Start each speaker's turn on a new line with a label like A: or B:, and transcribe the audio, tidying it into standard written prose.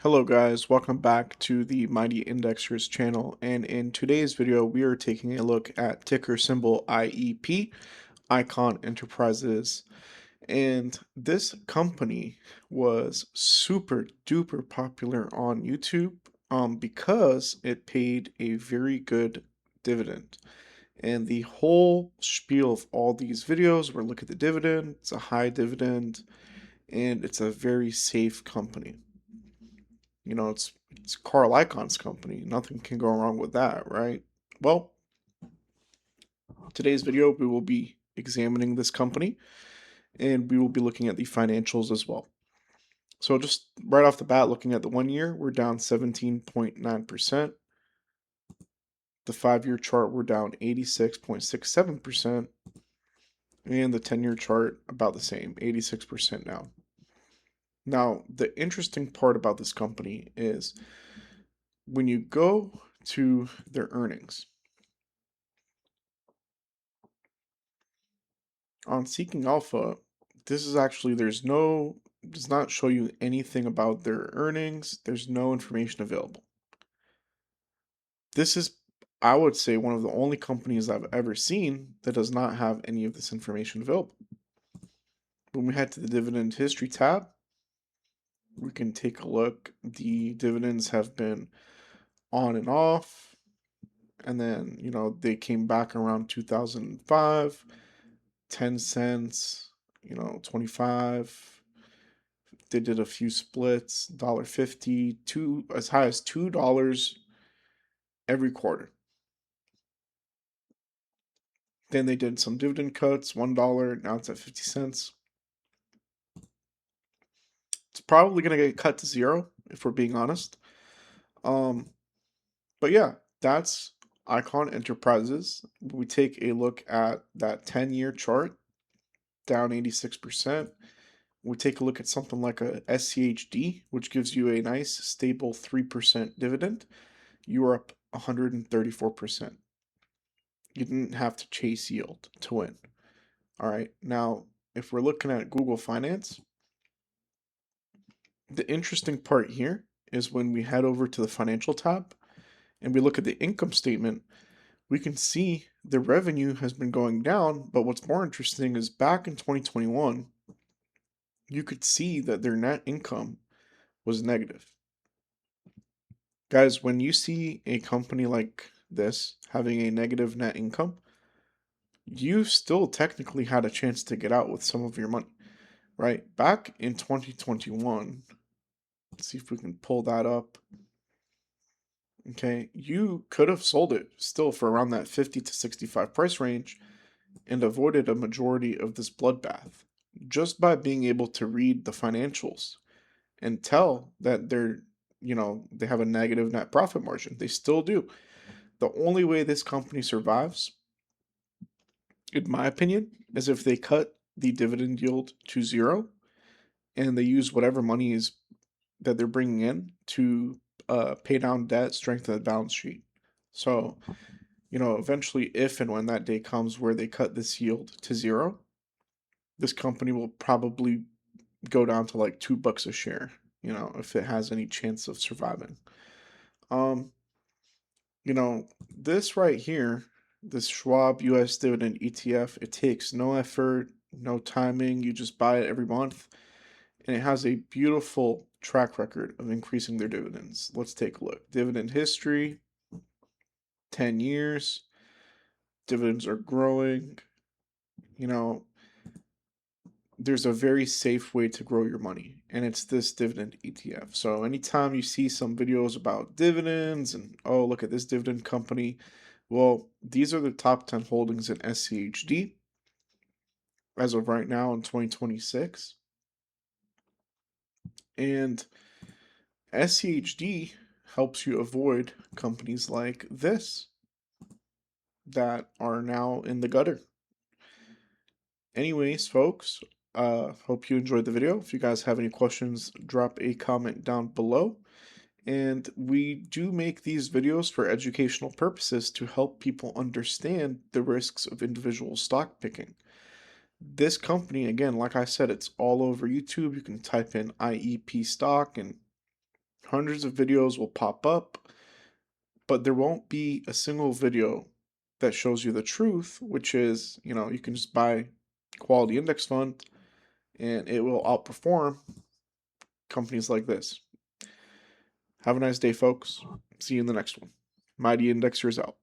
A: Hello guys, welcome back to the Mighty Indexers channel, and in today's video we are taking a look at ticker symbol IEP, Icahn Enterprises. And this company was super duper popular on YouTube because it paid a very good dividend. And the whole spiel of all these videos were look at the dividend, it's a high dividend, and it's a very safe company. You know, it's Carl Icahn's company. Nothing can go wrong with that, right? Well, today's video we will be examining this company and we will be looking at the financials as well. So just right off the bat, looking at the 1 year, we're down 17.9%. The 5 year chart, we're down 86.67%. And the 10-year chart, about the same, 86% down. Now, the interesting part about this company is when you go to their earnings, on Seeking Alpha, this is actually, does not show you anything about their earnings. There's no information available. This is, I would say, one of the only companies I've ever seen that does not have any of this information available. When we head to the dividend history tab, we can take a look. The dividends have been on and off, and then, they came back around 2005, 10 cents, 25. They did a few splits, $1.50, as high as $2 every quarter. Then they did some dividend cuts, $1, now it's at 50 cents. It's probably gonna get cut to zero if we're being honest. But yeah, that's Icahn Enterprises. We take a look at that 10-year chart, down 86%. We take a look at something like a SCHD, which gives you a nice stable 3% dividend. You are up 134%. You didn't have to chase yield to win. All right. Now, if we're looking at Google Finance, the interesting part here is when we head over to the financial tab and we look at the income statement, we can see the revenue has been going down. But what's more interesting is back in 2021, you could see that their net income was negative. Guys, when you see a company like this having a negative net income, you still technically had a chance to get out with some of your money, right? Back in 2021, let's see if we can pull that up. Okay, you could have sold it still for around that 50 to 65 price range and avoided a majority of this bloodbath just by being able to read the financials and tell that they have a negative net profit margin. They still do. The only way this company survives, in my opinion, is if they cut the dividend yield to zero and they use whatever money is that they're bringing in to pay down debt, strengthen the balance sheet. So, eventually, if and when that day comes where they cut this yield to zero, this company will probably go down to like $2 a share, if it has any chance of surviving. This right here, this Schwab US Dividend ETF, it takes no effort, no timing. You just buy it every month, and it has a beautiful track record of increasing their dividends. Let's take a look. Dividend history, 10 years. Dividends are growing. There's a very safe way to grow your money, and it's this dividend ETF. So anytime you see some videos about dividends and, oh, look at this dividend company, well, these are the top 10 holdings in SCHD as of right now in 2026. And SCHD helps you avoid companies like this that are now in the gutter. Anyways, folks, hope you enjoyed the video. If you guys have any questions, drop a comment down below. And we do make these videos for educational purposes to help people understand the risks of individual stock picking. This company, again, like I said, it's all over YouTube. You can type in IEP stock and Hundreds of videos will pop up, but there won't be a single video that shows you the truth, which is, you can just buy quality index fund and it will outperform companies like this. Have a nice day, folks. See you in the next one. Mighty Indexers out.